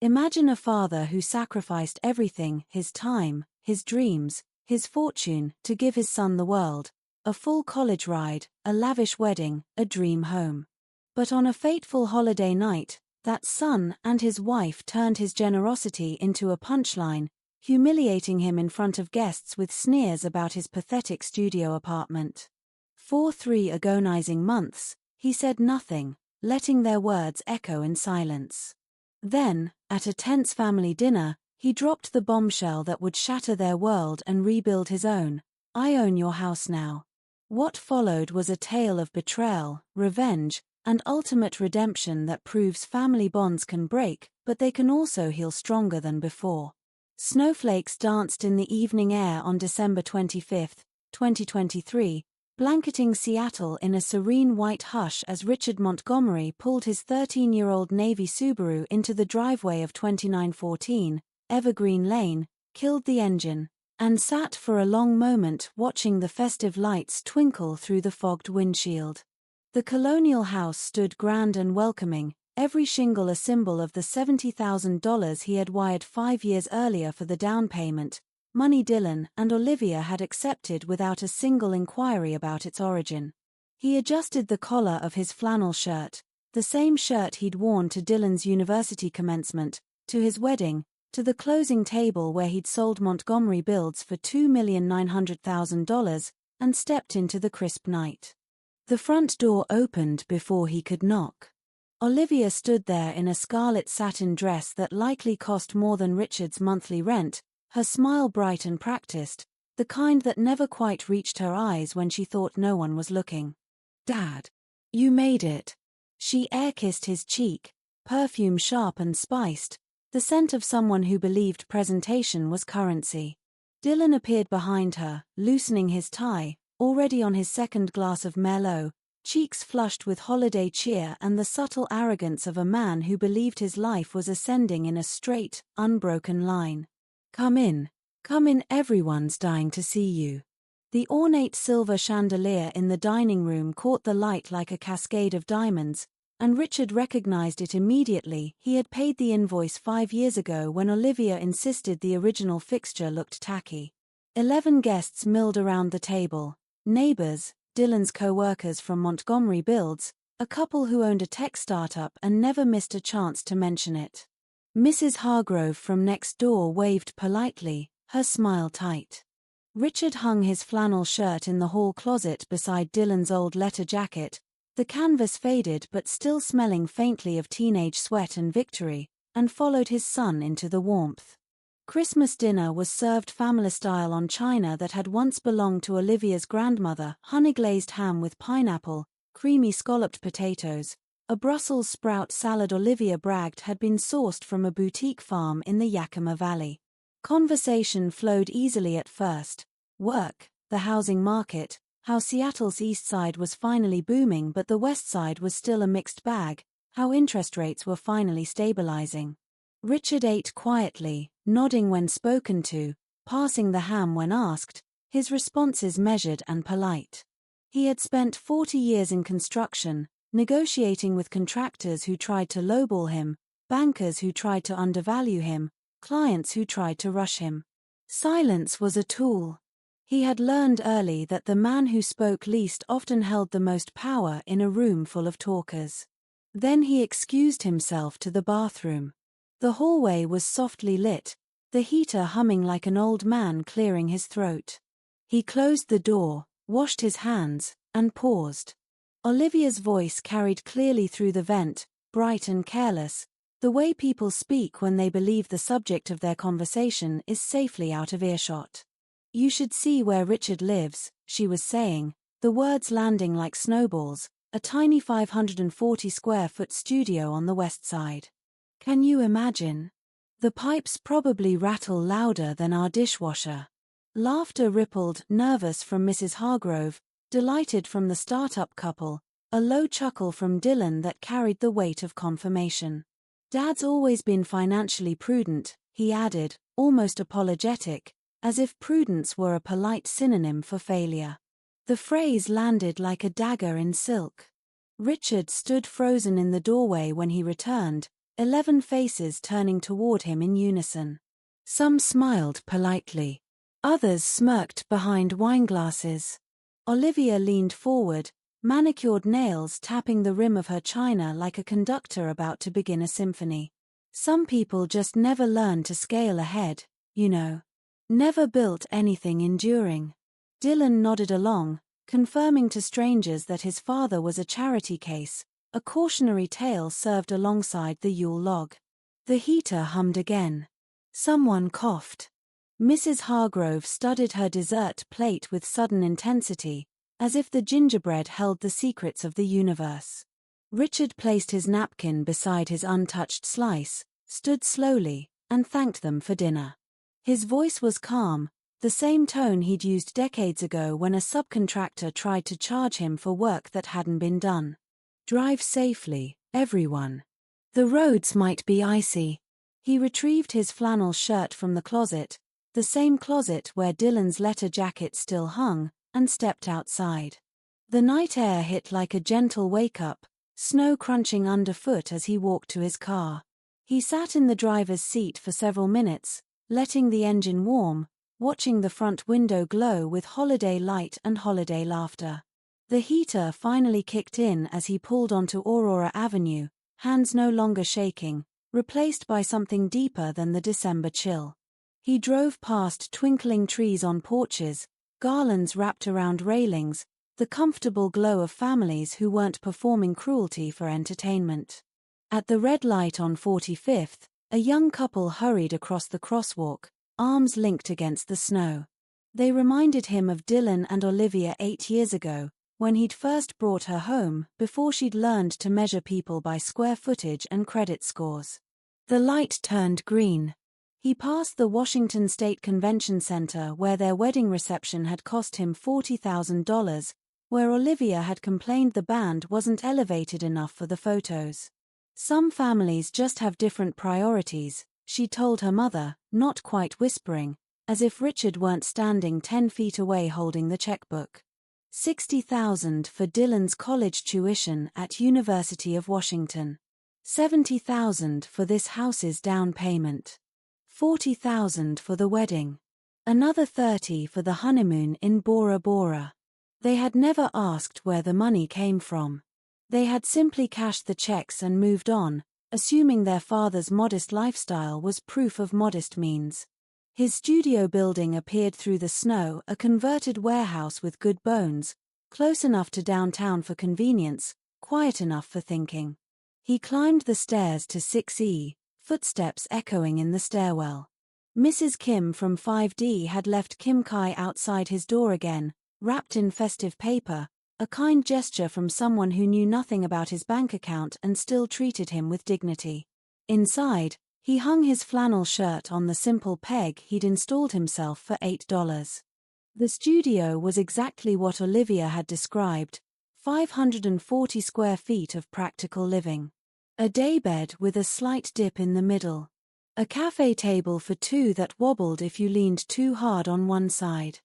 Imagine a father who sacrificed everything, his time, his dreams, his fortune, to give his son the world, a full college ride, a lavish wedding, a dream home. But on a fateful holiday night, that son and his wife turned his generosity into a punchline, humiliating him in front of guests with sneers about his pathetic studio apartment. For 3 agonizing months, he said nothing, letting their words echo in silence. Then, at a tense family dinner, he dropped the bombshell that would shatter their world and rebuild his own. "I own your house now." What followed was a tale of betrayal, revenge, and ultimate redemption that proves family bonds can break, but they can also heal stronger than before. Snowflakes danced in the evening air on December 25, 2023, blanketing Seattle in a serene white hush as Richard Montgomery pulled his 13-year-old Navy Subaru into the driveway of 2914 Evergreen Lane, killed the engine, and sat for a long moment watching the festive lights twinkle through the fogged windshield. The colonial house stood grand and welcoming, every shingle a symbol of the $70,000 he had wired 5 years earlier for the down payment, money Dylan and Olivia had accepted without a single inquiry about its origin. He adjusted the collar of his flannel shirt, the same shirt he'd worn to Dylan's university commencement, to his wedding, to the closing table where he'd sold Montgomery builds for $2,900,000, and stepped into the crisp night. The front door opened before he could knock. Olivia stood there in a scarlet satin dress that likely cost more than Richard's monthly rent, her smile bright and practiced, the kind that never quite reached her eyes when she thought no one was looking. "Dad, you made it." She air-kissed his cheek, perfume sharp and spiced, the scent of someone who believed presentation was currency. Dylan appeared behind her, loosening his tie, already on his second glass of Merlot, cheeks flushed with holiday cheer and the subtle arrogance of a man who believed his life was ascending in a straight, unbroken line. Come in, everyone's dying to see you." The ornate silver chandelier in the dining room caught the light like a cascade of diamonds, and Richard recognized it immediately. He had paid the invoice 5 years ago when Olivia insisted the original fixture looked tacky. 11 guests milled around the table. Neighbors, Dylan's co-workers from Montgomery Builds, a couple who owned a tech startup and never missed a chance to mention it. Mrs. Hargrove from next door waved politely, her smile tight. Richard hung his flannel shirt in the hall closet beside Dylan's old leather jacket, the canvas faded but still smelling faintly of teenage sweat and victory, and followed his son into the warmth. Christmas dinner was served family-style on china that had once belonged to Olivia's grandmother, honey-glazed ham with pineapple, creamy scalloped potatoes, a Brussels sprout salad Olivia bragged had been sourced from a boutique farm in the Yakima Valley. Conversation flowed easily at first. Work, the housing market, how Seattle's east side was finally booming but the west side was still a mixed bag, how interest rates were finally stabilizing. Richard ate quietly, nodding when spoken to, passing the ham when asked, his responses measured and polite. He had spent 40 years in construction, negotiating with contractors who tried to lowball him, bankers who tried to undervalue him, clients who tried to rush him. Silence was a tool. He had learned early that the man who spoke least often held the most power in a room full of talkers. Then he excused himself to the bathroom. The hallway was softly lit, the heater humming like an old man clearing his throat. He closed the door, washed his hands, and paused. Olivia's voice carried clearly through the vent, bright and careless, the way people speak when they believe the subject of their conversation is safely out of earshot. "You should see where Richard lives," she was saying, the words landing like snowballs, a tiny 540-square-foot studio on the west side. "Can you imagine? The pipes probably rattle louder than our dishwasher." Laughter rippled, nervous from Mrs. Hargrove, delighted from the startup couple, a low chuckle from Dylan that carried the weight of confirmation. "Dad's always been financially prudent," he added, almost apologetic, as if prudence were a polite synonym for failure. The phrase landed like a dagger in silk. Richard stood frozen in the doorway when he returned, 11 faces turning toward him in unison. Some smiled politely. Others smirked behind wineglasses. Olivia leaned forward, manicured nails tapping the rim of her china like a conductor about to begin a symphony. Some people just never learn to scale ahead, you know. Never built anything enduring. Dylan nodded along, confirming to strangers that his father was a charity case, a cautionary tale served alongside the Yule log. The heater hummed again. Someone coughed. Mrs. Hargrove studied her dessert plate with sudden intensity, as if the gingerbread held the secrets of the universe. Richard placed his napkin beside his untouched slice, stood slowly, and thanked them for dinner. His voice was calm, the same tone he'd used decades ago when a subcontractor tried to charge him for work that hadn't been done. Drive safely, everyone. The roads might be icy. He retrieved his flannel shirt from the closet, the same closet where Dylan's letter jacket still hung, and stepped outside. The night air hit like a gentle wake-up, snow crunching underfoot as he walked to his car. He sat in the driver's seat for several minutes, letting the engine warm, watching the front window glow with holiday light and holiday laughter. The heater finally kicked in as he pulled onto Aurora Avenue, hands no longer shaking, replaced by something deeper than the December chill. He drove past twinkling trees on porches, garlands wrapped around railings, the comfortable glow of families who weren't performing cruelty for entertainment. At the red light on 45th, a young couple hurried across the crosswalk, arms linked against the snow. They reminded him of Dylan and Olivia 8 years ago, when he'd first brought her home before she'd learned to measure people by square footage and credit scores. The light turned green. He passed the Washington State Convention Center where their wedding reception had cost him $40,000, where Olivia had complained the band wasn't elevated enough for the photos. Some families just have different priorities, she told her mother, not quite whispering, as if Richard weren't standing 10 feet away holding the checkbook. $60,000 for Dylan's college tuition at University of Washington. $70,000 for this house's down payment. $40,000 for the wedding. Another $30,000 for the honeymoon in Bora Bora. They had never asked where the money came from. They had simply cashed the checks and moved on, assuming their father's modest lifestyle was proof of modest means. His studio building appeared through the snow, a converted warehouse with good bones, close enough to downtown for convenience, quiet enough for thinking. He climbed the stairs to 6E, footsteps echoing in the stairwell. Mrs. Kim from 5D had left Kim Kai outside his door again, wrapped in festive paper, a kind gesture from someone who knew nothing about his bank account and still treated him with dignity. Inside, he hung his flannel shirt on the simple peg he'd installed himself for $8. The studio was exactly what Olivia had described, 540 square feet of practical living. A daybed with a slight dip in the middle. A cafe table for two that wobbled if you leaned too hard on one side.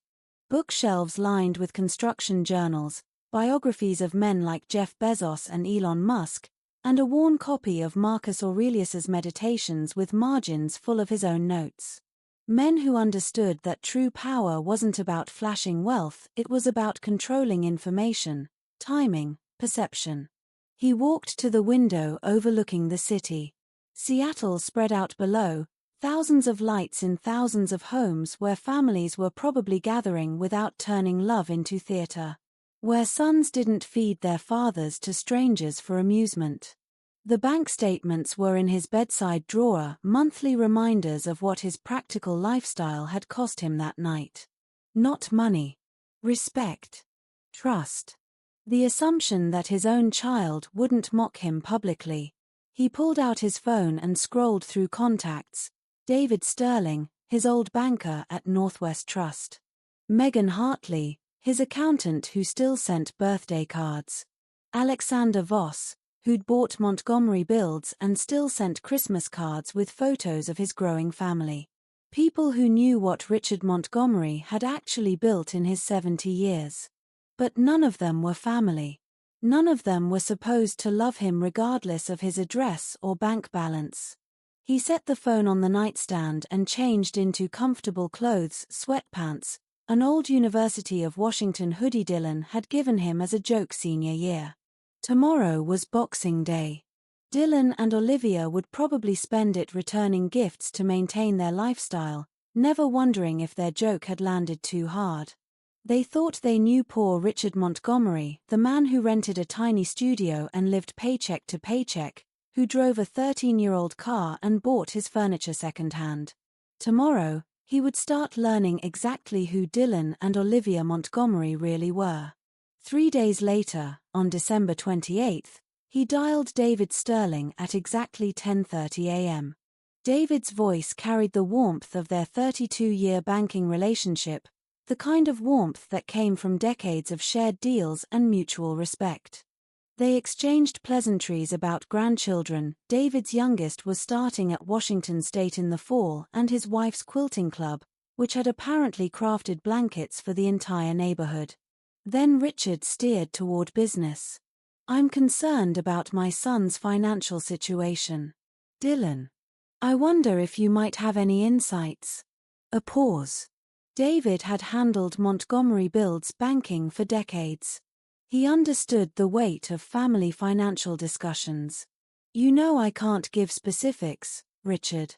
Bookshelves lined with construction journals, biographies of men like Jeff Bezos and Elon Musk, and a worn copy of Marcus Aurelius's Meditations with margins full of his own notes. Men who understood that true power wasn't about flashing wealth, it was about controlling information, timing, perception. He walked to the window overlooking the city. Seattle spread out below, thousands of lights in thousands of homes where families were probably gathering without turning love into theater. Where sons didn't feed their fathers to strangers for amusement. The bank statements were in his bedside drawer, monthly reminders of what his practical lifestyle had cost him that night. Not money. Respect. Trust. The assumption that his own child wouldn't mock him publicly. He pulled out his phone and scrolled through contacts. David Sterling, his old banker at Northwest Trust. Megan Hartley, his accountant who still sent birthday cards. Alexander Voss, who'd bought Montgomery Builds and still sent Christmas cards with photos of his growing family. People who knew what Richard Montgomery had actually built in his 70 years. But none of them were family. None of them were supposed to love him regardless of his address or bank balance. He set the phone on the nightstand and changed into comfortable clothes, sweatpants, an old University of Washington hoodie Dylan had given him as a joke senior year. Tomorrow was Boxing Day. Dylan and Olivia would probably spend it returning gifts to maintain their lifestyle, never wondering if their joke had landed too hard. They thought they knew poor Richard Montgomery, the man who rented a tiny studio and lived paycheck to paycheck, who drove a 13-year-old car and bought his furniture secondhand. Tomorrow, he would start learning exactly who Dylan and Olivia Montgomery really were. 3 days later, on December 28th, he dialed David Sterling at exactly 10:30 a.m. David's voice carried the warmth of their 32-year banking relationship, the kind of warmth that came from decades of shared deals and mutual respect. They exchanged pleasantries about grandchildren. David's youngest was starting at Washington State in the fall, and his wife's quilting club, which had apparently crafted blankets for the entire neighborhood. Then Richard steered toward business. "I'm concerned about my son's financial situation. Dylan. I wonder if you might have any insights." A pause. David had handled Montgomery Build's banking for decades. He understood the weight of family financial discussions. "You know I can't give specifics, Richard.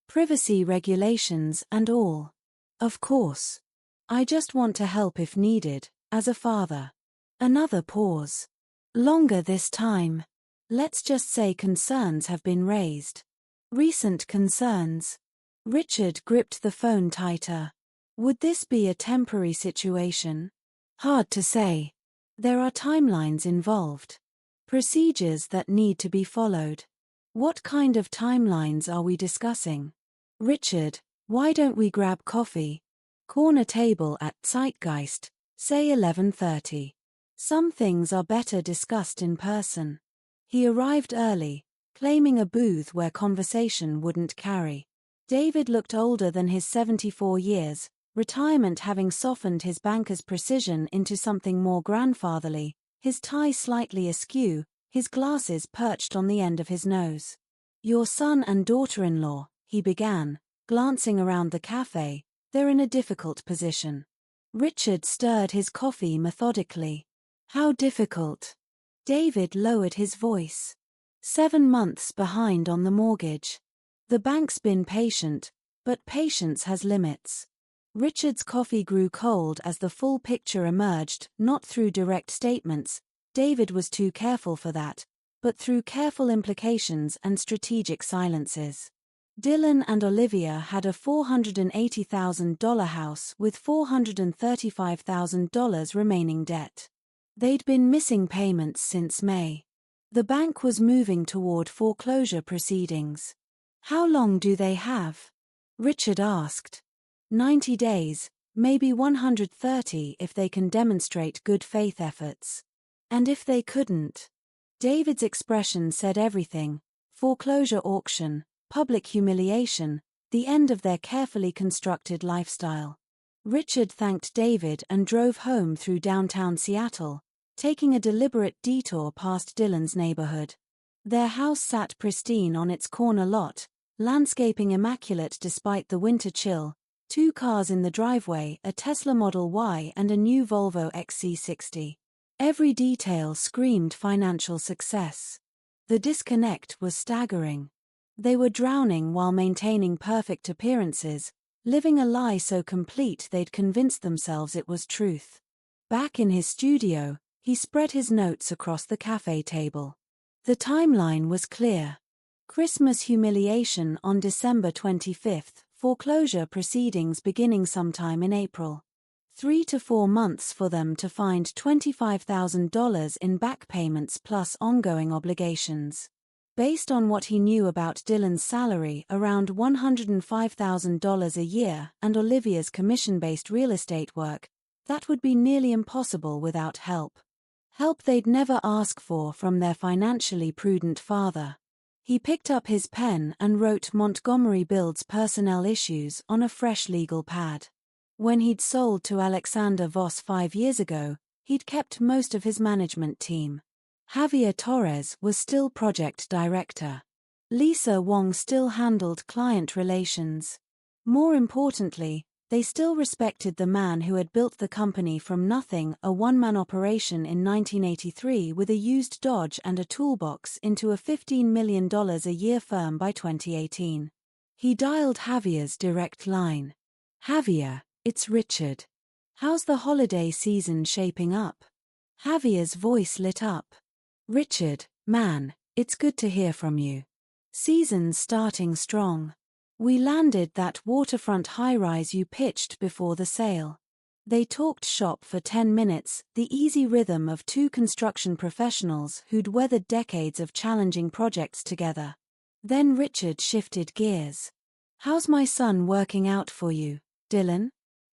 Privacy regulations and all." "Of course. I just want to help if needed, as a father." Another pause. "Longer this time. Let's just say concerns have been raised." "Recent concerns." Richard gripped the phone tighter. "Would this be a temporary situation?" "Hard to say. There are timelines involved. Procedures that need to be followed." "What kind of timelines are we discussing?" "Richard, why don't we grab coffee? Corner table at Zeitgeist, say 11:30. Some things are better discussed in person." He arrived early, claiming a booth where conversation wouldn't carry. David looked older than his 74 years, retirement having softened his banker's precision into something more grandfatherly, his tie slightly askew, his glasses perched on the end of his nose. "Your son and daughter-in-law," he began, glancing around the cafe, "they're in a difficult position." Richard stirred his coffee methodically. "How difficult?" David lowered his voice. 7 months behind on the mortgage. The bank's been patient, but patience has limits. Richard's coffee grew cold as the full picture emerged, not through direct statements, David was too careful for that, but through careful implications and strategic silences. Dylan and Olivia had a $480,000 house with $435,000 remaining debt. They'd been missing payments since May. The bank was moving toward foreclosure proceedings. "How long do they have?" Richard asked. 90 days, maybe 130 if they can demonstrate good faith efforts. And if they couldn't? David's expression said everything: foreclosure auction, public humiliation, the end of their carefully constructed lifestyle. Richard thanked David and drove home through downtown Seattle, taking a deliberate detour past Dylan's neighborhood. Their house sat pristine on its corner lot, landscaping immaculate despite the winter chill, 2 cars in the driveway, a Tesla Model Y and a new Volvo XC60. Every detail screamed financial success. The disconnect was staggering. They were drowning while maintaining perfect appearances, living a lie so complete they'd convinced themselves it was truth. Back in his studio, he spread his notes across the cafe table. The timeline was clear. Christmas humiliation on December 25th, foreclosure proceedings beginning sometime in April. 3 to 4 months for them to find $25,000 in back payments plus ongoing obligations. Based on what he knew about Dylan's salary, around $105,000 a year, and Olivia's commission-based real estate work, that would be nearly impossible without help. Help they'd never ask for from their financially prudent father. He picked up his pen and wrote Montgomery Build's personnel issues on a fresh legal pad. When he'd sold to Alexander Voss 5 years ago, he'd kept most of his management team. Javier Torres was still project director. Lisa Wong still handled client relations. More importantly, they still respected the man who had built the company from nothing, a one-man operation in 1983 with a used Dodge and a toolbox, into a $15 million a year firm by 2018. He dialed Javier's direct line. "Javier, it's Richard. How's the holiday season shaping up?" Javier's voice lit up. "Richard, man, it's good to hear from you. Season's starting strong. We landed that waterfront high-rise you pitched before the sale." They talked shop for 10 minutes, the easy rhythm of two construction professionals who'd weathered decades of challenging projects together. Then Richard shifted gears. "How's my son working out for you, Dylan?"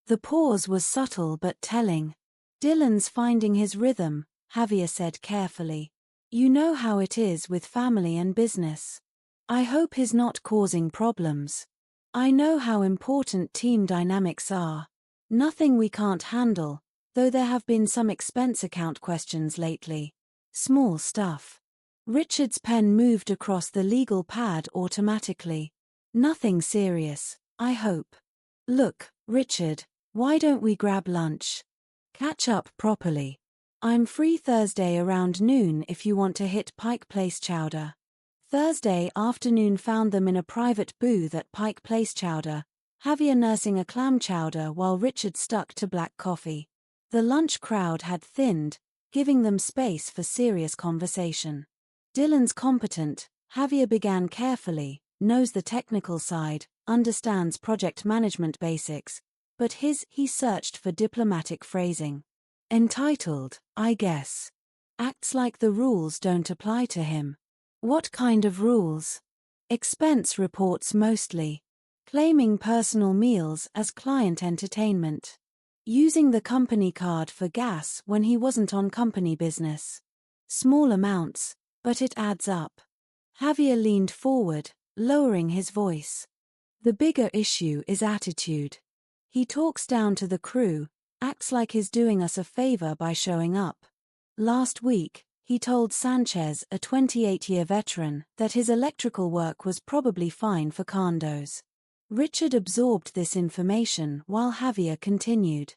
The pause was subtle but telling. "Dylan's finding his rhythm," Javier said carefully. "You know how it is with family and business. I hope he's not causing problems. I know how important team dynamics are. Nothing we can't handle, though there have been some expense account questions lately. Small stuff." Richard's pen moved across the legal pad automatically. "Nothing serious, I hope. Look, Richard, why don't we grab lunch? Catch up properly. I'm free Thursday around noon if you want to hit Pike Place Chowder." Thursday afternoon found them in a private booth at Pike Place Chowder, Javier nursing a clam chowder while Richard stuck to black coffee. The lunch crowd had thinned, giving them space for serious conversation. "Dylan's competent," Javier began carefully, "knows the technical side, understands project management basics, but he searched for diplomatic phrasing. Entitled, I guess. Acts like the rules don't apply to him." "What kind of rules?" "Expense reports mostly. Claiming personal meals as client entertainment. Using the company card for gas when he wasn't on company business. Small amounts, but it adds up." Javier leaned forward, lowering his voice. "The bigger issue is attitude. He talks down to the crew, acts like he's doing us a favor by showing up. Last week, he told Sanchez, a 28-year veteran, that his electrical work was probably fine for condos." Richard absorbed this information while Javier continued.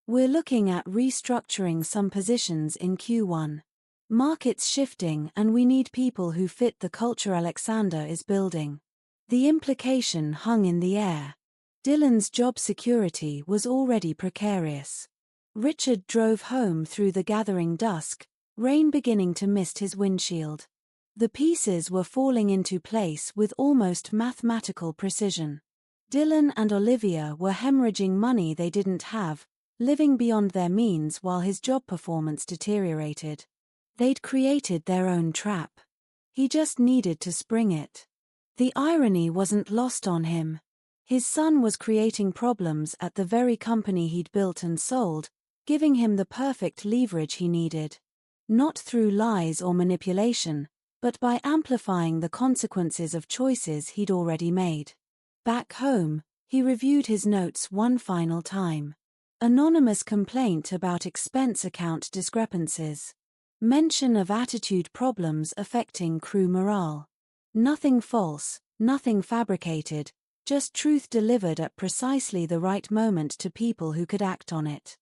"We're looking at restructuring some positions in Q1. Market's shifting and we need people who fit the culture Alexander is building." The implication hung in the air. Dylan's job security was already precarious. Richard drove home through the gathering dusk, rain beginning to mist his windshield. The pieces were falling into place with almost mathematical precision. Dylan and Olivia were hemorrhaging money they didn't have, living beyond their means while his job performance deteriorated. They'd created their own trap. He just needed to spring it. The irony wasn't lost on him. His son was creating problems at the very company he'd built and sold, giving him the perfect leverage he needed. Not through lies or manipulation, but by amplifying the consequences of choices he'd already made. Back home, he reviewed his notes one final time. Anonymous complaint about expense account discrepancies. Mention of attitude problems affecting crew morale. Nothing false, nothing fabricated, just truth delivered at precisely the right moment to people who could act on it.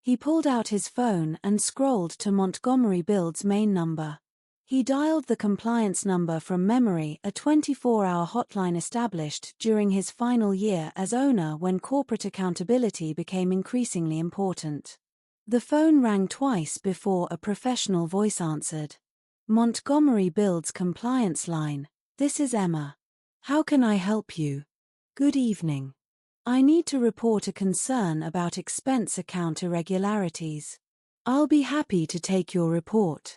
He pulled out his phone and scrolled to Montgomery Build's main number. He dialed the compliance number from memory, a 24-hour hotline established during his final year as owner when corporate accountability became increasingly important. The phone rang twice before a professional voice answered. "Montgomery Build's compliance line, this is Emma. How can I help you? Good evening. I need to report a concern about expense account irregularities. I'll be happy to take your report.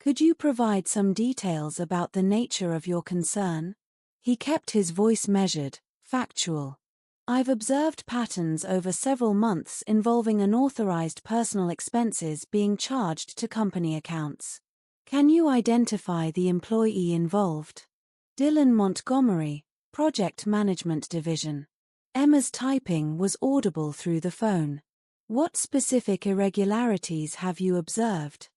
Could you provide some details about the nature of your concern?" He kept his voice measured, factual. "I've observed patterns over several months involving unauthorized personal expenses being charged to company accounts. Can you identify the employee involved?" Dylan Montgomery, Project Management Division. Emma's typing was audible through the phone. "What specific irregularities have you observed?"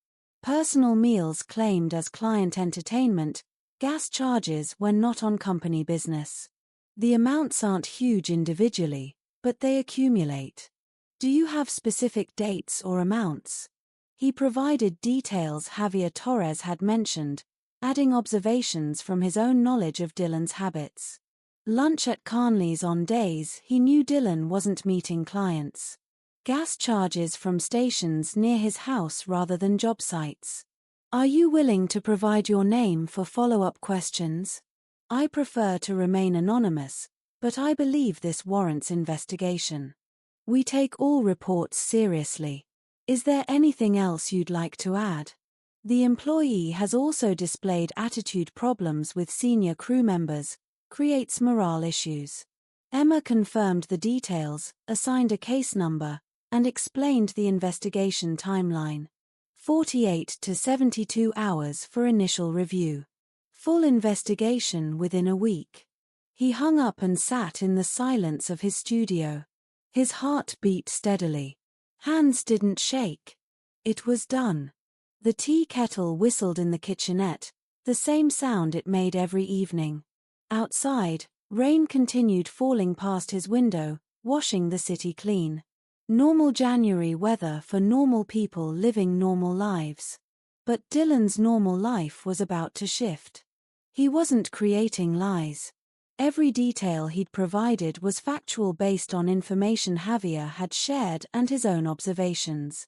Personal meals claimed as client entertainment, gas charges when not on company business. The amounts aren't huge individually, but they accumulate. Do you have specific dates or amounts? He provided details Javier Torres had mentioned, adding observations from his own knowledge of Dylan's habits. Lunch at Carnley's on days he knew Dylan wasn't meeting clients. Gas charges from stations near his house rather than job sites. Are you willing to provide your name for follow-up questions? I prefer to remain anonymous, but I believe this warrants investigation. We take all reports seriously. Is there anything else you'd like to add? The employee has also displayed attitude problems with senior crew members, creates morale issues. Emma confirmed the details, assigned a case number, and explained the investigation timeline. 48 to 72 hours for initial review. Full investigation within a week. He hung up and sat in the silence of his studio. His heart beat steadily. Hands didn't shake. It was done. The tea kettle whistled in the kitchenette, the same sound it made every evening. Outside, rain continued falling past his window, washing the city clean. Normal January weather for normal people living normal lives. But Dylan's normal life was about to shift. He wasn't creating lies. Every detail he'd provided was factual based on information Javier had shared and his own observations.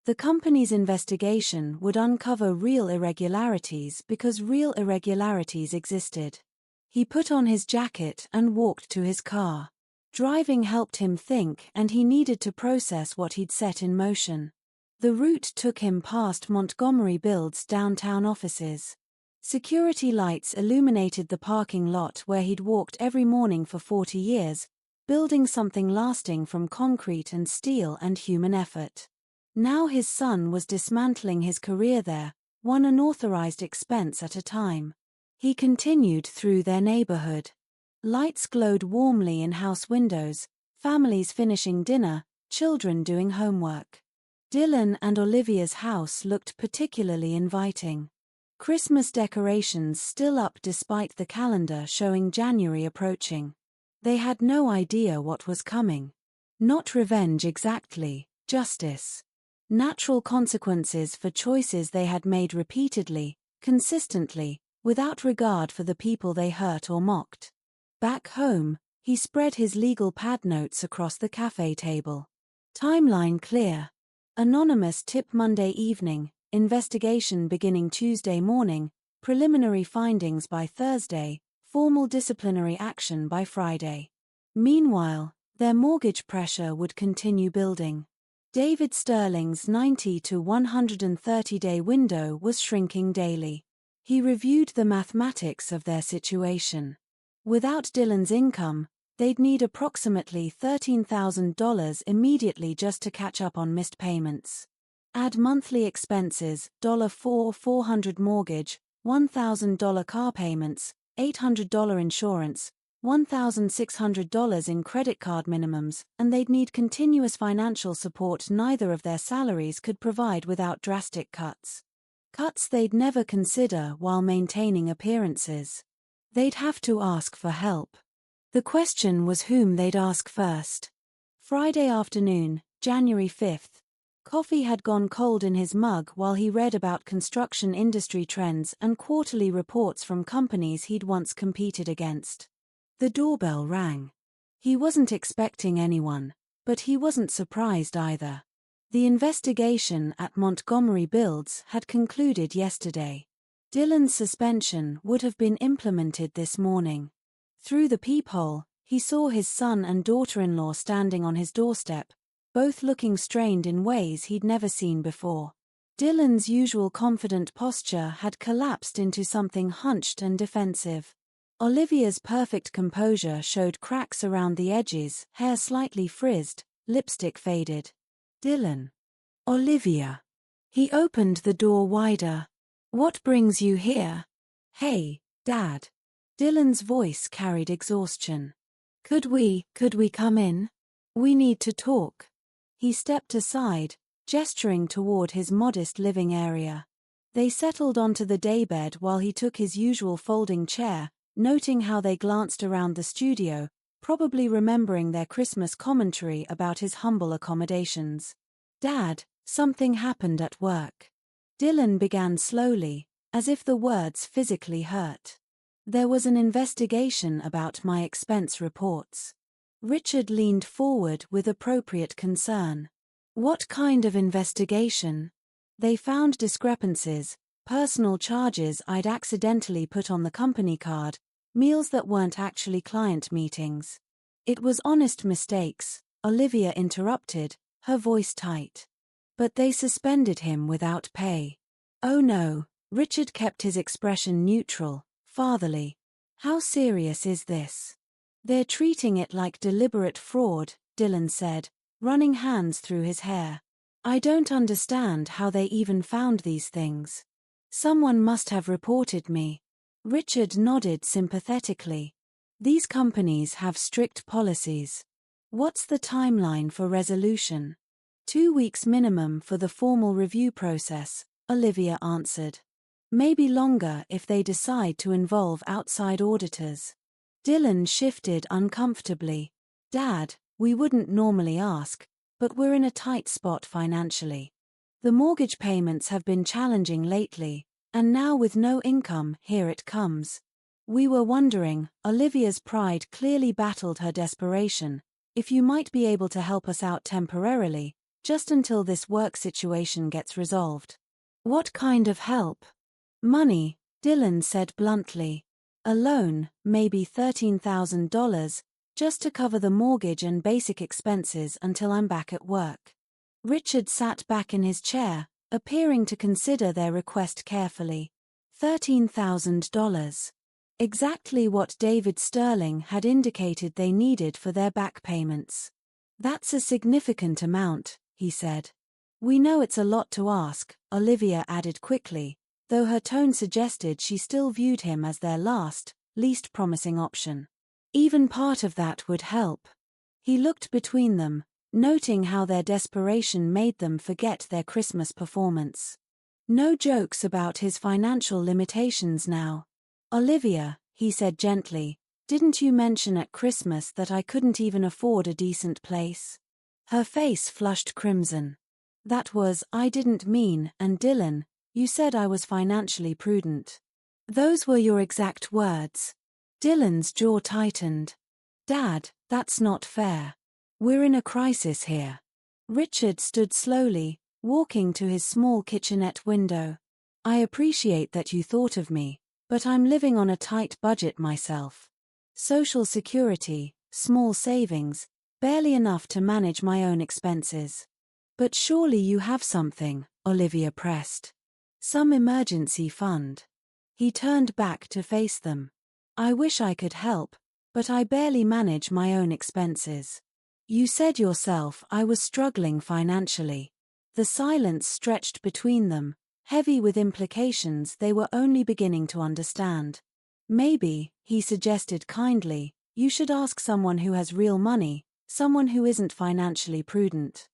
The company's investigation would uncover real irregularities because real irregularities existed. He put on his jacket and walked to his car. Driving helped him think, and he needed to process what he'd set in motion. The route took him past Montgomery Build's downtown offices. Security lights illuminated the parking lot where he'd walked every morning for 40 years, building something lasting from concrete and steel and human effort. Now his son was dismantling his career there, one unauthorized expense at a time. He continued through their neighborhood. Lights glowed warmly in house windows, families finishing dinner, children doing homework. Dylan and Olivia's house looked particularly inviting. Christmas decorations still up despite the calendar showing January approaching. They had no idea what was coming. Not revenge exactly, justice. Natural consequences for choices they had made repeatedly, consistently, without regard for the people they hurt or mocked. Back home, he spread his legal pad notes across the cafe table. Timeline clear. Anonymous tip Monday evening, investigation beginning Tuesday morning, preliminary findings by Thursday, formal disciplinary action by Friday. Meanwhile, their mortgage pressure would continue building. David Sterling's 90 to 130-day window was shrinking daily. He reviewed the mathematics of their situation. Without Dylan's income, they'd need approximately $13,000 immediately just to catch up on missed payments. Add monthly expenses, $400 mortgage, $1,000 car payments, $800 insurance, $1,600 in credit card minimums, and they'd need continuous financial support neither of their salaries could provide without drastic cuts. Cuts they'd never consider while maintaining appearances. They'd have to ask for help. The question was whom they'd ask first. Friday afternoon, January 5th. Coffee had gone cold in his mug while he read about construction industry trends and quarterly reports from companies he'd once competed against. The doorbell rang. He wasn't expecting anyone, but he wasn't surprised either. The investigation at Montgomery Builds had concluded yesterday. Dylan's suspension would have been implemented this morning. Through the peephole, he saw his son and daughter-in-law standing on his doorstep, both looking strained in ways he'd never seen before. Dylan's usual confident posture had collapsed into something hunched and defensive. Olivia's perfect composure showed cracks around the edges, hair slightly frizzed, lipstick faded. Dylan. Olivia. He opened the door wider. What brings you here? Hey, Dad. Dylan's voice carried exhaustion. Could we come in? We need to talk. He stepped aside, gesturing toward his modest living area. They settled onto the daybed while he took his usual folding chair, noting how they glanced around the studio, probably remembering their Christmas commentary about his humble accommodations. "Dad, something happened at work." Dylan began slowly, as if the words physically hurt. "There was an investigation about my expense reports." Richard leaned forward with appropriate concern. "What kind of investigation?" "They found discrepancies, personal charges I'd accidentally put on the company card, meals that weren't actually client meetings." "It was honest mistakes," Olivia interrupted, her voice tight. "But they suspended him without pay." "Oh no," Richard kept his expression neutral, fatherly. "How serious is this?" "They're treating it like deliberate fraud," Dylan said, running hands through his hair. "I don't understand how they even found these things. Someone must have reported me." Richard nodded sympathetically. "These companies have strict policies." "What's the timeline for resolution?" 2 weeks minimum for the formal review process," Olivia answered. "Maybe longer if they decide to involve outside auditors." Dylan shifted uncomfortably. "Dad, we wouldn't normally ask, but we're in a tight spot financially. The mortgage payments have been challenging lately, and now with no income, here it comes. We were wondering," Olivia's pride clearly battled her desperation, "if you might be able to help us out temporarily, just until this work situation gets resolved." "What kind of help?" "Money," Dylan said bluntly. "A loan, maybe $13,000, just to cover the mortgage and basic expenses until I'm back at work." Richard sat back in his chair, appearing to consider their request carefully. $13,000. Exactly what David Sterling had indicated they needed for their back payments. "That's a significant amount," he said. "We know it's a lot to ask," Olivia added quickly, though her tone suggested she still viewed him as their last, least promising option. "Even part of that would help." He looked between them, noting how their desperation made them forget their Christmas performance. "No jokes about his financial limitations now. Olivia," he said gently, "didn't you mention at Christmas that I couldn't even afford a decent place?" Her face flushed crimson. I didn't mean, and Dylan, you said I was financially prudent." "Those were your exact words." Dylan's jaw tightened. "Dad, that's not fair. We're in a crisis here." Richard stood slowly, walking to his small kitchenette window. "I appreciate that you thought of me, but I'm living on a tight budget myself. Social Security, small savings, barely enough to manage my own expenses." "But surely you have something," Olivia pressed. "Some emergency fund." He turned back to face them. "I wish I could help, but I barely manage my own expenses. You said yourself I was struggling financially." The silence stretched between them, heavy with implications they were only beginning to understand. "Maybe," he suggested kindly, "you should ask someone who has real money, someone who isn't financially prudent."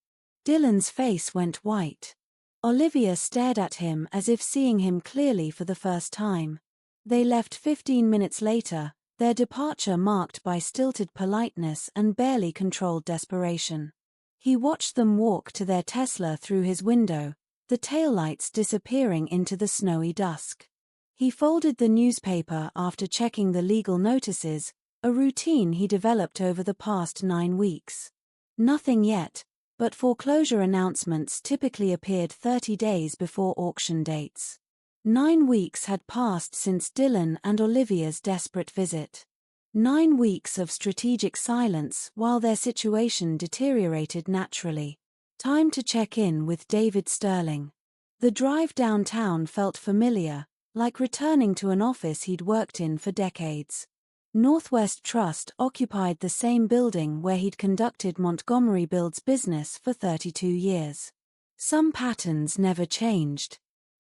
Dylan's face went white. Olivia stared at him as if seeing him clearly for the first time. They left 15 minutes later, their departure marked by stilted politeness and barely controlled desperation. He watched them walk to their Tesla through his window, the taillights disappearing into the snowy dusk. He folded the newspaper after checking the legal notices, a routine he developed over the past 9 weeks. Nothing yet, but foreclosure announcements typically appeared 30 days before auction dates. 9 weeks had passed since Dylan and Olivia's desperate visit. 9 weeks of strategic silence while their situation deteriorated naturally. Time to check in with David Sterling. The drive downtown felt familiar, like returning to an office he'd worked in for decades. Northwest Trust occupied the same building where he'd conducted Montgomery Build's business for 32 years. Some patterns never changed.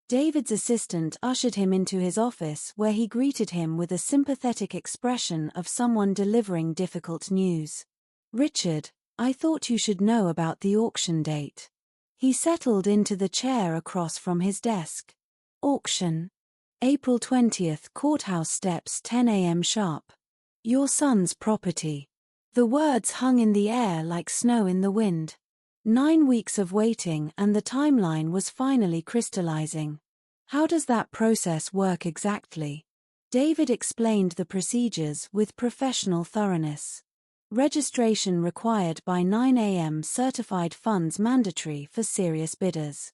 David's assistant ushered him into his office where he greeted him with a sympathetic expression of someone delivering difficult news. "Richard, I thought you should know about the auction date." He settled into the chair across from his desk. Auction. April 20th, courthouse steps, 10 a.m. sharp. Your son's property. The words hung in the air like snow in the wind. 9 weeks of waiting and the timeline was finally crystallizing. How does that process work exactly? David explained the procedures with professional thoroughness. Registration required by 9 a.m. Certified funds mandatory for serious bidders.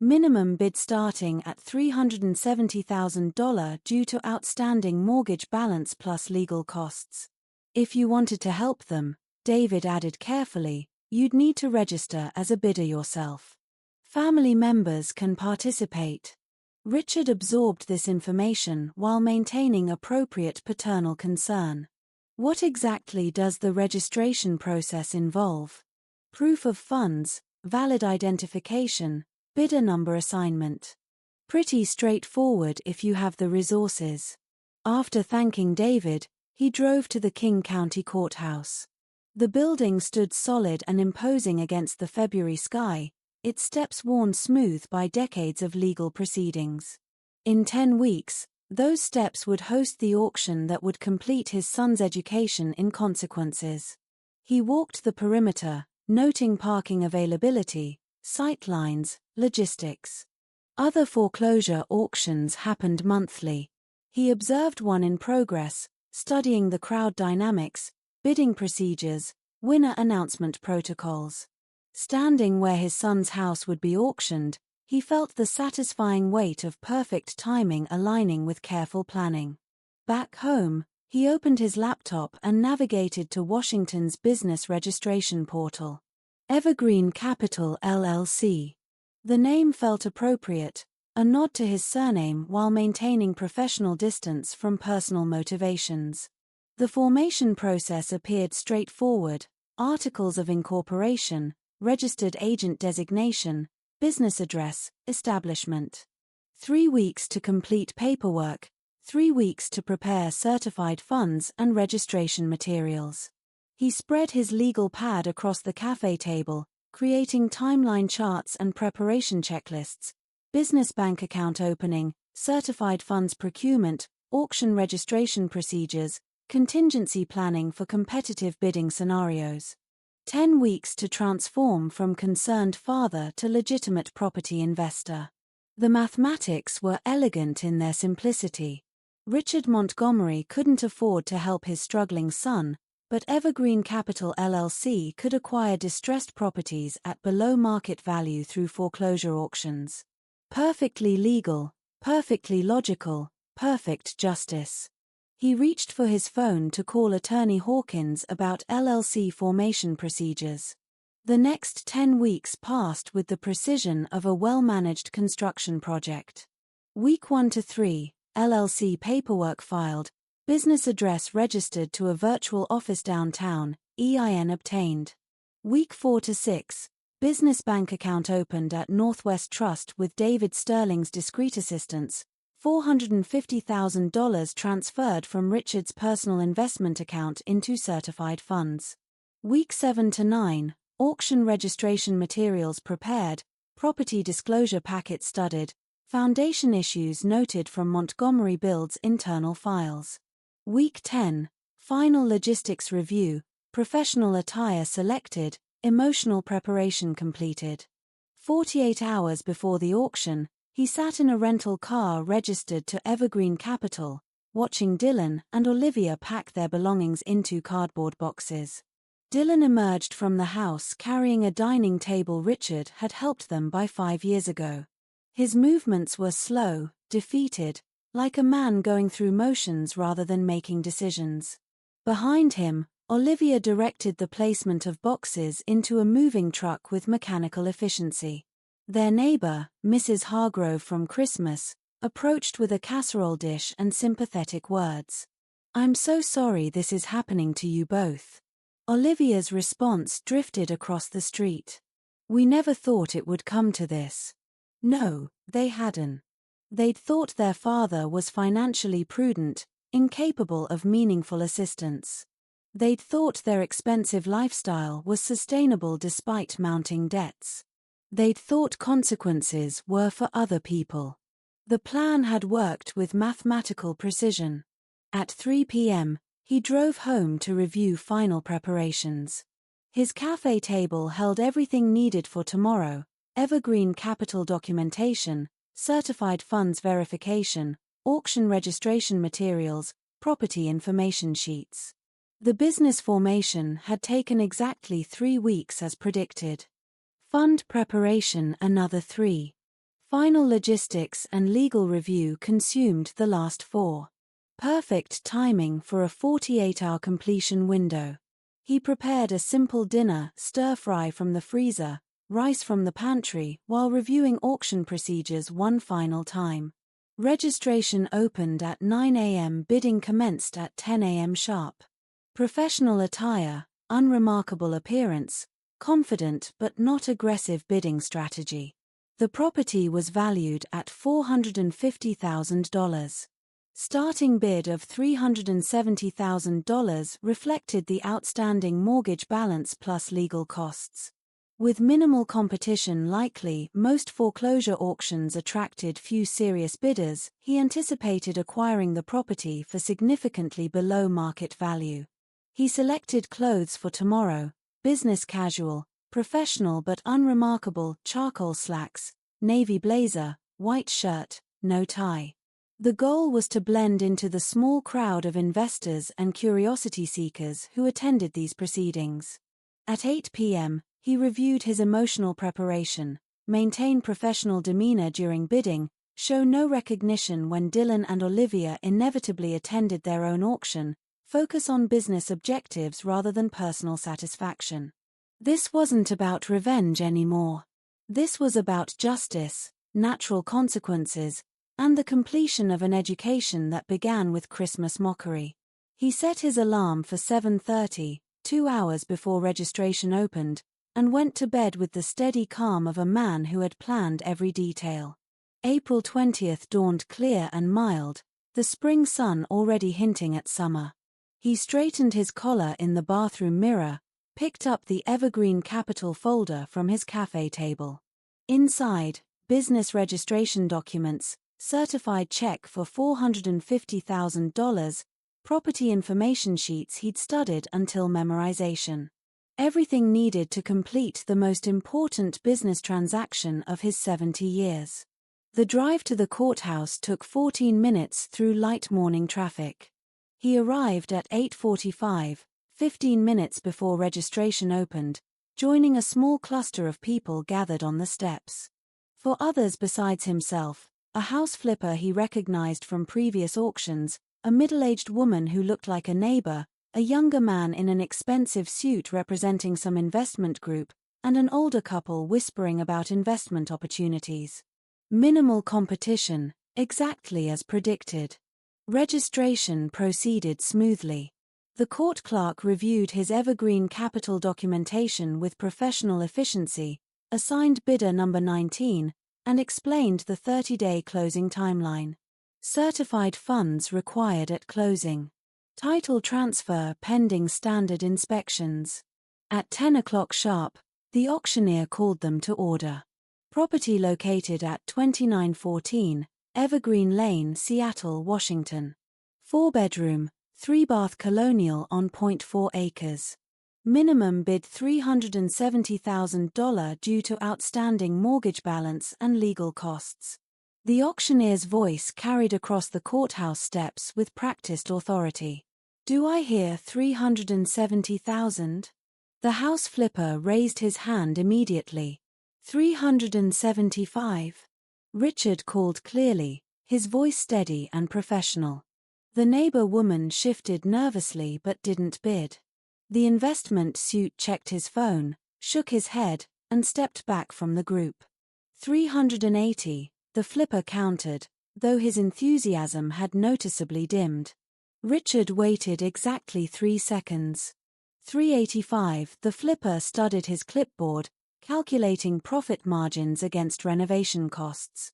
Minimum bid starting at $370,000 due to outstanding mortgage balance plus legal costs. If you wanted to help them, David added carefully, you'd need to register as a bidder yourself. Family members can participate. Richard absorbed this information while maintaining appropriate paternal concern. What exactly does the registration process involve? Proof of funds, valid identification, bidder number assignment. Pretty straightforward if you have the resources. After thanking David, he drove to the King County Courthouse. The building stood solid and imposing against the February sky, its steps worn smooth by decades of legal proceedings. In 10 weeks, those steps would host the auction that would complete his son's education in consequences. He walked the perimeter, noting parking availability, sight lines, logistics. Other foreclosure auctions happened monthly. He observed one in progress, studying the crowd dynamics, bidding procedures, winner announcement protocols. Standing where his son's house would be auctioned, he felt the satisfying weight of perfect timing aligning with careful planning. Back home, he opened his laptop and navigated to Washington's business registration portal. Evergreen Capital LLC. The name felt appropriate, a nod to his surname while maintaining professional distance from personal motivations. The formation process appeared straightforward: articles of incorporation, registered agent designation, business address, establishment. 3 weeks to complete paperwork, 3 weeks to prepare certified funds and registration materials. He spread his legal pad across the cafe table, creating timeline charts and preparation checklists: business bank account opening, certified funds procurement, auction registration procedures, contingency planning for competitive bidding scenarios. 10 weeks to transform from concerned father to legitimate property investor. The mathematics were elegant in their simplicity. Richard Montgomery couldn't afford to help his struggling son, but Evergreen Capital LLC could acquire distressed properties at below market value through foreclosure auctions. Perfectly legal, perfectly logical, perfect justice. He reached for his phone to call Attorney Hawkins about LLC formation procedures. The next 10 weeks passed with the precision of a well-managed construction project. Week 1 to 3, LLC paperwork filed, business address registered to a virtual office downtown, EIN obtained. Week 4 to 6, business bank account opened at Northwest Trust with David Sterling's discreet assistance, $450,000 transferred from Richard's personal investment account into certified funds. Week 7 to 9, auction registration materials prepared, property disclosure packet studied, foundation issues noted from Montgomery Build's internal files. Week 10, final logistics review, professional attire selected, emotional preparation completed. 48 hours before the auction, he sat in a rental car registered to Evergreen Capital, watching Dylan and Olivia pack their belongings into cardboard boxes. Dylan emerged from the house carrying a dining table Richard had helped them buy 5 years ago. His movements were slow, defeated, like a man going through motions rather than making decisions. Behind him, Olivia directed the placement of boxes into a moving truck with mechanical efficiency. Their neighbor, Mrs. Hargrove from Christmas, approached with a casserole dish and sympathetic words. "I'm so sorry this is happening to you both." Olivia's response drifted across the street. "We never thought it would come to this." No, they hadn't. They'd thought their father was financially prudent, incapable of meaningful assistance. They'd thought their expensive lifestyle was sustainable despite mounting debts. They'd thought consequences were for other people. The plan had worked with mathematical precision. At 3 p.m., he drove home to review final preparations. His cafe table held everything needed for tomorrow: evergreen capital documentation, certified funds verification, auction registration materials, property information sheets. The business formation had taken exactly 3 weeks as predicted. Fund preparation another 3. Final logistics and legal review consumed the last 4. Perfect timing for a 48-hour completion window. He prepared a simple dinner, stir-fry from the freezer, rice from the pantry, while reviewing auction procedures one final time. Registration opened at 9 a.m. Bidding commenced at 10 a.m. sharp. Professional attire, unremarkable appearance, confident but not aggressive bidding strategy. The property was valued at $450,000. Starting bid of $370,000 reflected the outstanding mortgage balance plus legal costs. With minimal competition likely, most foreclosure auctions attracted few serious bidders. He anticipated acquiring the property for significantly below market value. He selected clothes for tomorrow: business casual, professional but unremarkable, charcoal slacks, navy blazer, white shirt, no tie. The goal was to blend into the small crowd of investors and curiosity seekers who attended these proceedings. At 8 p.m., he reviewed his emotional preparation: maintain professional demeanor during bidding, show no recognition when Dylan and Olivia inevitably attended their own auction, focus on business objectives rather than personal satisfaction. This wasn't about revenge anymore. This was about justice, natural consequences, and the completion of an education that began with Christmas mockery. He set his alarm for 7:30, 2 hours before registration opened, and went to bed with the steady calm of a man who had planned every detail. April 20th dawned clear and mild, the spring sun already hinting at summer. He straightened his collar in the bathroom mirror, picked up the evergreen capital folder from his cafe table. Inside, business registration documents, certified check for $450,000, property information sheets he'd studied until memorization. Everything needed to complete the most important business transaction of his 70 years. The drive to the courthouse took 14 minutes through light morning traffic. He arrived at 8:45, 15 minutes before registration opened, joining a small cluster of people gathered on the steps. For others besides himself, a house flipper he recognized from previous auctions, a middle-aged woman who looked like a neighbor, a younger man in an expensive suit representing some investment group, and an older couple whispering about investment opportunities. Minimal competition, exactly as predicted. Registration proceeded smoothly. The court clerk reviewed his evergreen capital documentation with professional efficiency, assigned bidder number 19, and explained the 30-day closing timeline. Certified funds required at closing. Title transfer pending standard inspections. At 10 o'clock sharp, the auctioneer called them to order. Property located at 2914 Evergreen Lane, Seattle, Washington. 4-bedroom, 3-bath colonial on .4 acres. Minimum bid $370,000 due to outstanding mortgage balance and legal costs. The auctioneer's voice carried across the courthouse steps with practiced authority. "Do I hear $370,000? The house flipper raised his hand immediately. $375. Richard called clearly, his voice steady and professional. The neighbor woman shifted nervously but didn't bid. The investment suit checked his phone, shook his head, and stepped back from the group. $380, the flipper countered, though his enthusiasm had noticeably dimmed. Richard waited exactly 3 seconds. $385, the flipper studied his clipboard, calculating profit margins against renovation costs.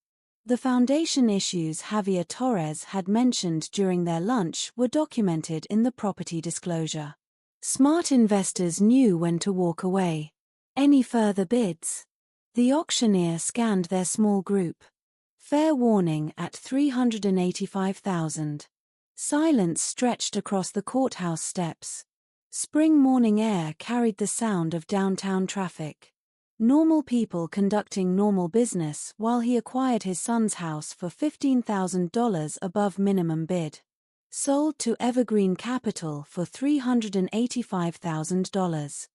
The foundation issues Javier Torres had mentioned during their lunch were documented in the property disclosure. Smart investors knew when to walk away. Any further bids? The auctioneer scanned their small group. Fair warning at $385,000. Silence stretched across the courthouse steps. Spring morning air carried the sound of downtown traffic. Normal people conducting normal business while he acquired his son's house for $15,000 above minimum bid. Sold to Evergreen Capital for $385,000.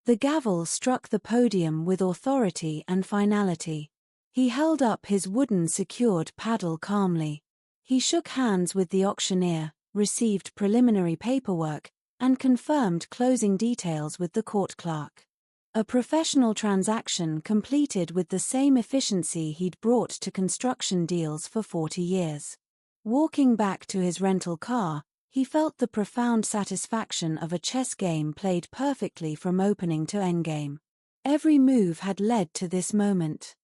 The gavel struck the podium with authority and finality. He held up his wooden secured paddle calmly. He shook hands with the auctioneer, received preliminary paperwork, and confirmed closing details with the court clerk. A professional transaction completed with the same efficiency he'd brought to construction deals for 40 years. Walking back to his rental car, he felt the profound satisfaction of a chess game played perfectly from opening to endgame. Every move had led to this moment.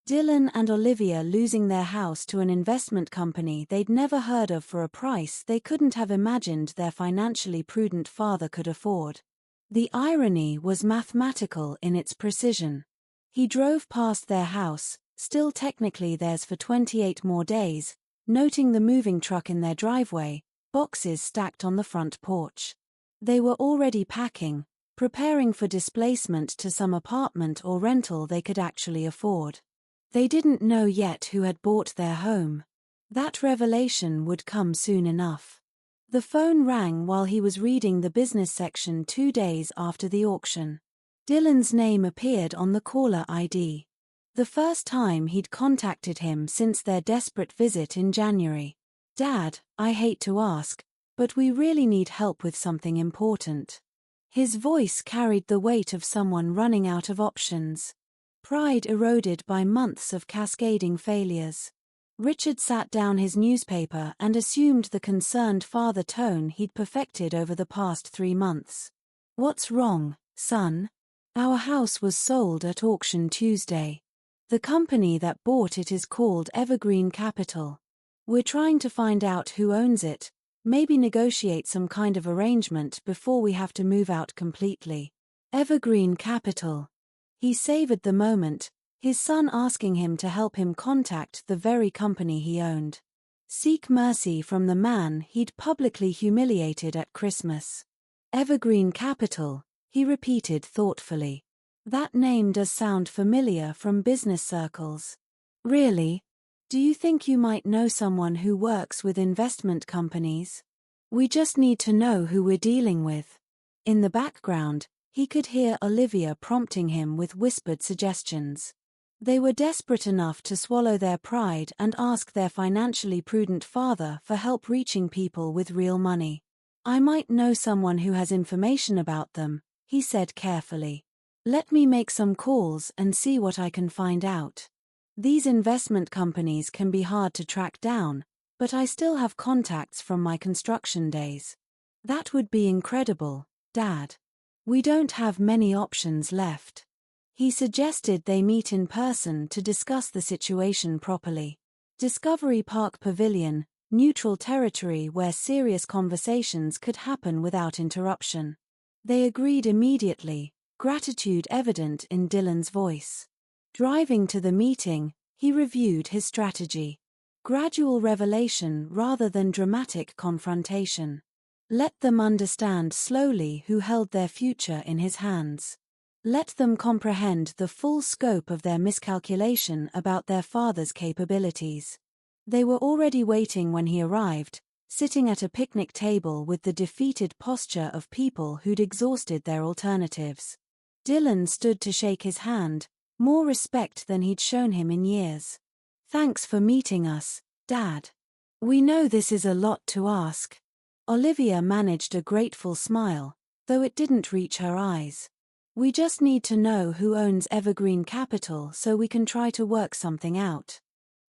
Dylan and Olivia losing their house to an investment company they'd never heard of for a price they couldn't have imagined their financially prudent father could afford. The irony was mathematical in its precision. He drove past their house, still technically theirs for 28 more days, noting the moving truck in their driveway, boxes stacked on the front porch. They were already packing, preparing for displacement to some apartment or rental they could actually afford. They didn't know yet who had bought their home. That revelation would come soon enough. The phone rang while he was reading the business section 2 days after the auction. Dylan's name appeared on the caller ID. The first time he'd contacted him since their desperate visit in January. "Dad, I hate to ask, but we really need help with something important." His voice carried the weight of someone running out of options. Pride eroded by months of cascading failures. Richard sat down his newspaper and assumed the concerned father tone he'd perfected over the past 3 months. "What's wrong, son? Our house was sold at auction Tuesday. The company that bought it is called Evergreen Capital. We're trying to find out who owns it, maybe negotiate some kind of arrangement before we have to move out completely." Evergreen Capital. He savored the moment, his son asking him to help him contact the very company he owned. Seek mercy from the man he'd publicly humiliated at Christmas. Evergreen Capital, he repeated thoughtfully. That name does sound familiar from business circles. Really? Do you think you might know someone who works with investment companies? We just need to know who we're dealing with. In the background, he could hear Olivia prompting him with whispered suggestions. They were desperate enough to swallow their pride and ask their financially prudent father for help reaching people with real money. "I might know someone who has information about them," he said carefully. "Let me make some calls and see what I can find out. These investment companies can be hard to track down, but I still have contacts from my construction days." "That would be incredible, Dad. We don't have many options left." He suggested they meet in person to discuss the situation properly. Discovery Park Pavilion, neutral territory where serious conversations could happen without interruption. They agreed immediately, gratitude evident in Dylan's voice. Driving to the meeting, he reviewed his strategy. Gradual revelation rather than dramatic confrontation. Let them understand slowly who held their future in his hands. Let them comprehend the full scope of their miscalculation about their father's capabilities. They were already waiting when he arrived, sitting at a picnic table with the defeated posture of people who'd exhausted their alternatives. Dylan stood to shake his hand, more respect than he'd shown him in years. "Thanks for meeting us, Dad. We know this is a lot to ask." Olivia managed a grateful smile, though it didn't reach her eyes. "We just need to know who owns Evergreen Capital so we can try to work something out."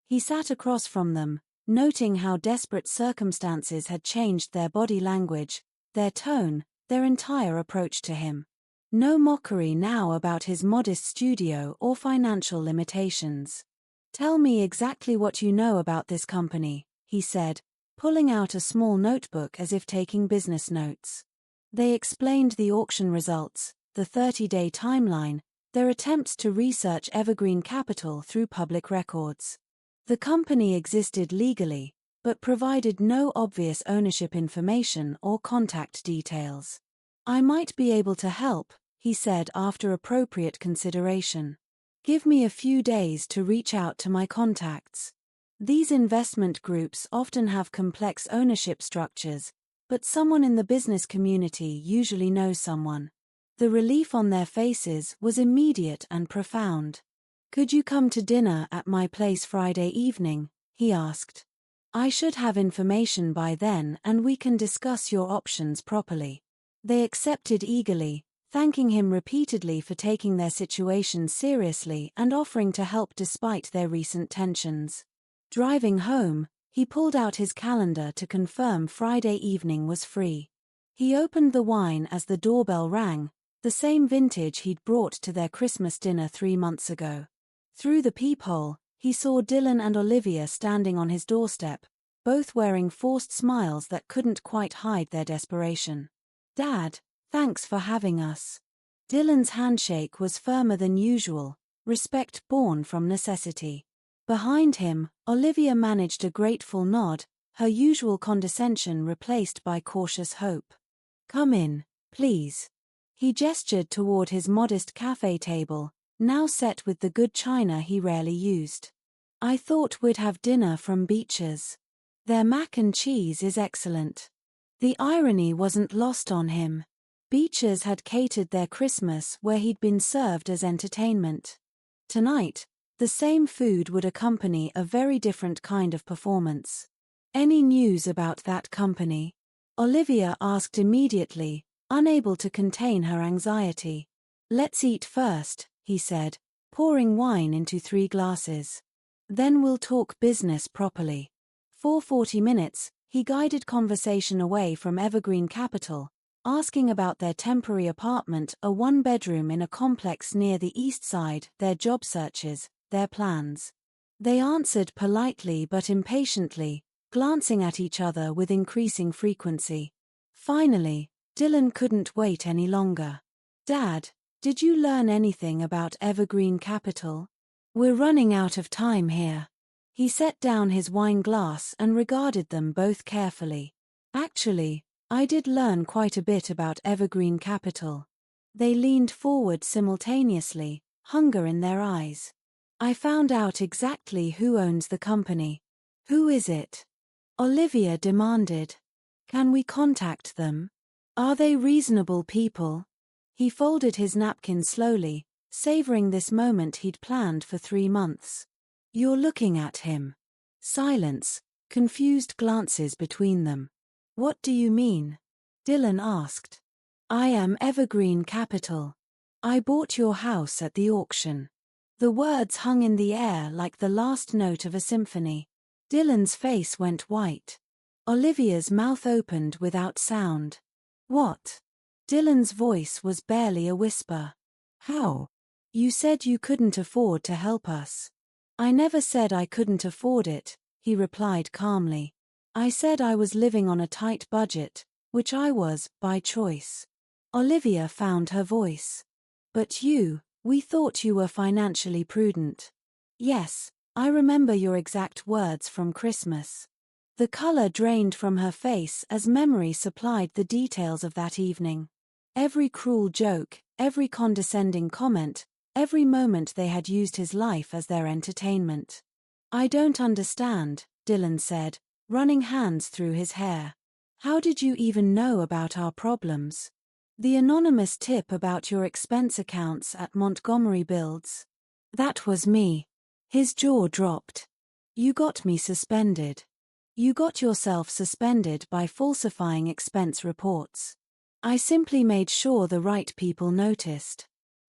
He sat across from them, noting how desperate circumstances had changed their body language, their tone, their entire approach to him. No mockery now about his modest studio or financial limitations. "Tell me exactly what you know about this company," he said, pulling out a small notebook as if taking business notes. They explained the auction results, the 30-day timeline, their attempts to research Evergreen Capital through public records. The company existed legally, but provided no obvious ownership information or contact details. I might be able to help, he said after appropriate consideration. Give me a few days to reach out to my contacts. These investment groups often have complex ownership structures, but someone in the business community usually knows someone. The relief on their faces was immediate and profound. Could you come to dinner at my place Friday evening? He asked. I should have information by then and we can discuss your options properly. They accepted eagerly, thanking him repeatedly for taking their situation seriously and offering to help despite their recent tensions. Driving home, he pulled out his calendar to confirm Friday evening was free. He opened the wine as the doorbell rang, the same vintage he'd brought to their Christmas dinner 3 months ago. Through the peephole, he saw Dylan and Olivia standing on his doorstep, both wearing forced smiles that couldn't quite hide their desperation. Dad, thanks for having us. Dylan's handshake was firmer than usual, respect born from necessity. Behind him, Olivia managed a grateful nod, her usual condescension replaced by cautious hope. Come in, please. He gestured toward his modest cafe table, now set with the good china he rarely used. I thought we'd have dinner from Beecher's. Their mac and cheese is excellent. The irony wasn't lost on him. Beecher's had catered their Christmas where he'd been served as entertainment. Tonight, the same food would accompany a very different kind of performance. Any news about that company? Olivia asked immediately, unable to contain her anxiety. Let's eat first, he said, pouring wine into 3 glasses. Then we'll talk business properly. For 40 minutes, he guided conversation away from Evergreen Capital, asking about their temporary apartment, a 1-bedroom in a complex near the east side, their job searches, their plans. They answered politely but impatiently, glancing at each other with increasing frequency. Finally, Dylan couldn't wait any longer. Dad, did you learn anything about Evergreen Capital? We're running out of time here. He set down his wine glass and regarded them both carefully. Actually, I did learn quite a bit about Evergreen Capital. They leaned forward simultaneously, hunger in their eyes. I found out exactly who owns the company. Who is it? Olivia demanded. Can we contact them? Are they reasonable people? He folded his napkin slowly, savoring this moment he'd planned for 3 months. You're looking at him. Silence, confused glances between them. What do you mean? Dylan asked. I am Evergreen Capital. I bought your house at the auction. The words hung in the air like the last note of a symphony. Dylan's face went white. Olivia's mouth opened without sound. What? Dylan's voice was barely a whisper. How? You said you couldn't afford to help us. I never said I couldn't afford it, he replied calmly. I said I was living on a tight budget, which I was, by choice. Olivia found her voice. But we thought you were financially prudent. Yes, I remember your exact words from Christmas. The color drained from her face as memory supplied the details of that evening. Every cruel joke, every condescending comment, every moment they had used his life as their entertainment. I don't understand, Dylan said, running hands through his hair. How did you even know about our problems? The anonymous tip about your expense accounts at Montgomery Builds. That was me. His jaw dropped. You got me suspended. You got yourself suspended by falsifying expense reports. I simply made sure the right people noticed.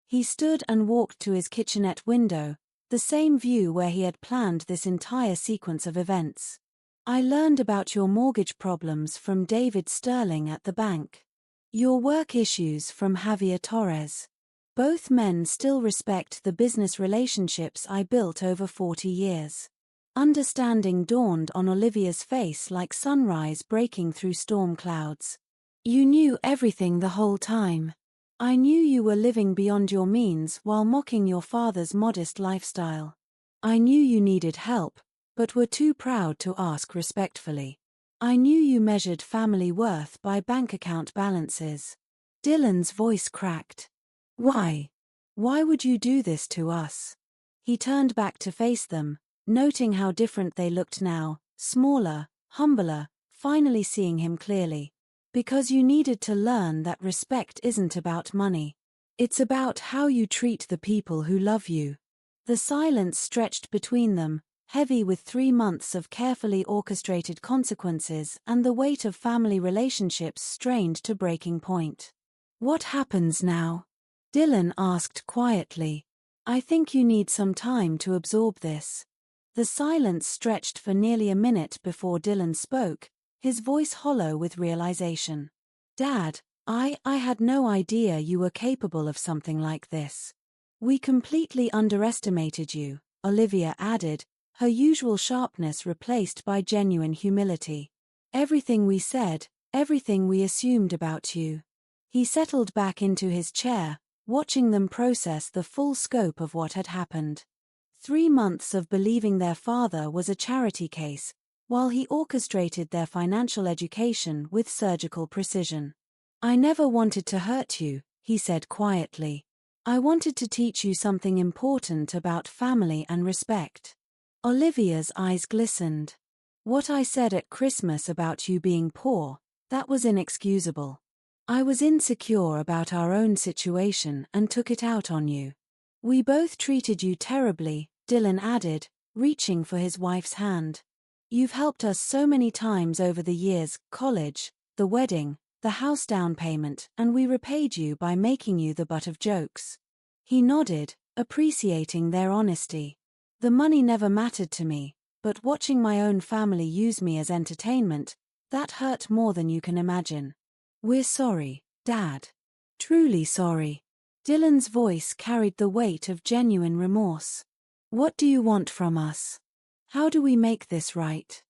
He stood and walked to his kitchenette window, the same view where he had planned this entire sequence of events. I learned about your mortgage problems from David Sterling at the bank. Your work issues from Javier Torres. Both men still respect the business relationships I built over 40 years. Understanding dawned on Olivia's face like sunrise breaking through storm clouds. You knew everything the whole time. I knew you were living beyond your means while mocking your father's modest lifestyle. I knew you needed help, but were too proud to ask respectfully. I knew you measured family worth by bank account balances. Dylan's voice cracked. Why? Why would you do this to us? He turned back to face them, noting how different they looked now, smaller, humbler, finally seeing him clearly. Because you needed to learn that respect isn't about money. It's about how you treat the people who love you. The silence stretched between them, heavy with 3 months of carefully orchestrated consequences and the weight of family relationships strained to breaking point. What happens now? Dylan asked quietly. I think you need some time to absorb this. The silence stretched for nearly a minute before Dylan spoke, his voice hollow with realization. Dad, I had no idea you were capable of something like this. We completely underestimated you, Olivia added, her usual sharpness replaced by genuine humility. Everything we said, everything we assumed about you. He settled back into his chair, watching them process the full scope of what had happened. 3 months of believing their father was a charity case, while he orchestrated their financial education with surgical precision. I never wanted to hurt you, he said quietly. I wanted to teach you something important about family and respect. Olivia's eyes glistened. What I said at Christmas about you being poor, that was inexcusable. I was insecure about our own situation and took it out on you. We both treated you terribly, Dylan added, reaching for his wife's hand. You've helped us so many times over the years, college, the wedding, the house down payment, and we repaid you by making you the butt of jokes. He nodded, appreciating their honesty. The money never mattered to me, but watching my own family use me as entertainment, that hurt more than you can imagine. We're sorry, Dad. Truly sorry. Dylan's voice carried the weight of genuine remorse. What do you want from us? How do we make this right?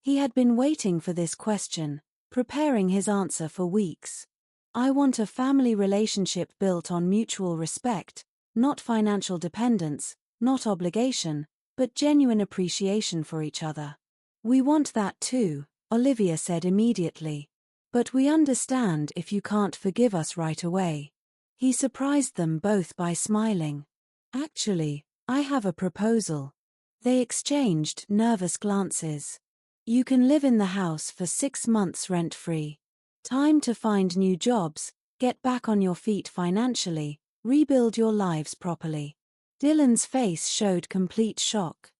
He had been waiting for this question, preparing his answer for weeks. I want a family relationship built on mutual respect, not financial dependence, not obligation, but genuine appreciation for each other. We want that too, Olivia said immediately. But we understand if you can't forgive us right away. He surprised them both by smiling. Actually, I have a proposal. They exchanged nervous glances. You can live in the house for 6 months rent-free. Time to find new jobs, get back on your feet financially, rebuild your lives properly. Dylan's face showed complete shock.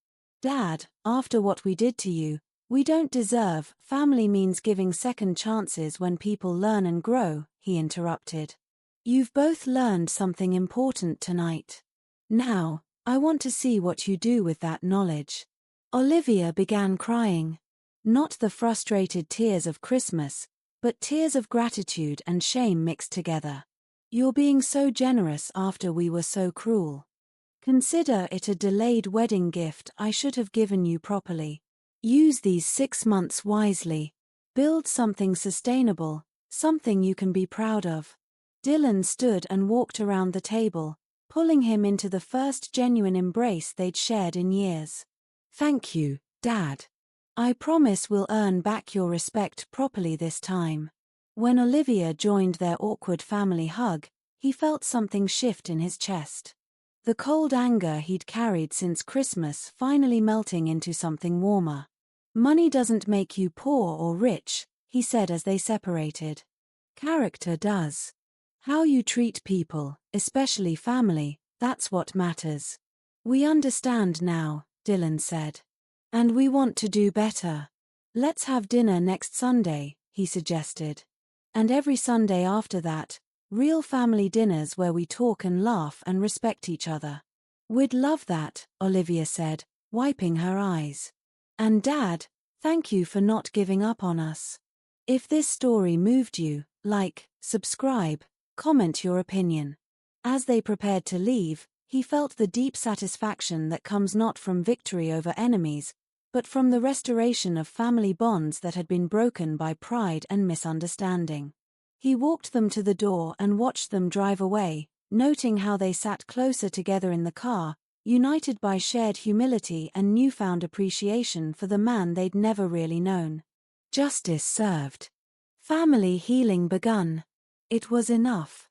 Dad, after what we did to you, we don't deserve. Family means giving second chances when people learn and grow, he interrupted. You've both learned something important tonight. Now, I want to see what you do with that knowledge. Olivia began crying. Not the frustrated tears of Christmas, but tears of gratitude and shame mixed together. You're being so generous after we were so cruel. Consider it a delayed wedding gift I should have given you properly. Use these 6 months wisely. Build something sustainable, something you can be proud of. Dylan stood and walked around the table, pulling him into the first genuine embrace they'd shared in years. Thank you, Dad. I promise we'll earn back your respect properly this time. When Olivia joined their awkward family hug, he felt something shift in his chest. The cold anger he'd carried since Christmas finally melting into something warmer. Money doesn't make you poor or rich, he said as they separated. Character does. How you treat people, especially family, that's what matters. We understand now, Dylan said. And we want to do better. Let's have dinner next Sunday, he suggested. And every Sunday after that, real family dinners where we talk and laugh and respect each other. We'd love that, Olivia said, wiping her eyes. And Dad, thank you for not giving up on us. If this story moved you, like, subscribe, comment your opinion. As they prepared to leave, he felt the deep satisfaction that comes not from victory over enemies, but from the restoration of family bonds that had been broken by pride and misunderstanding. He walked them to the door and watched them drive away, noting how they sat closer together in the car, united by shared humility and newfound appreciation for the man they'd never really known. Justice served. Family healing begun. It was enough.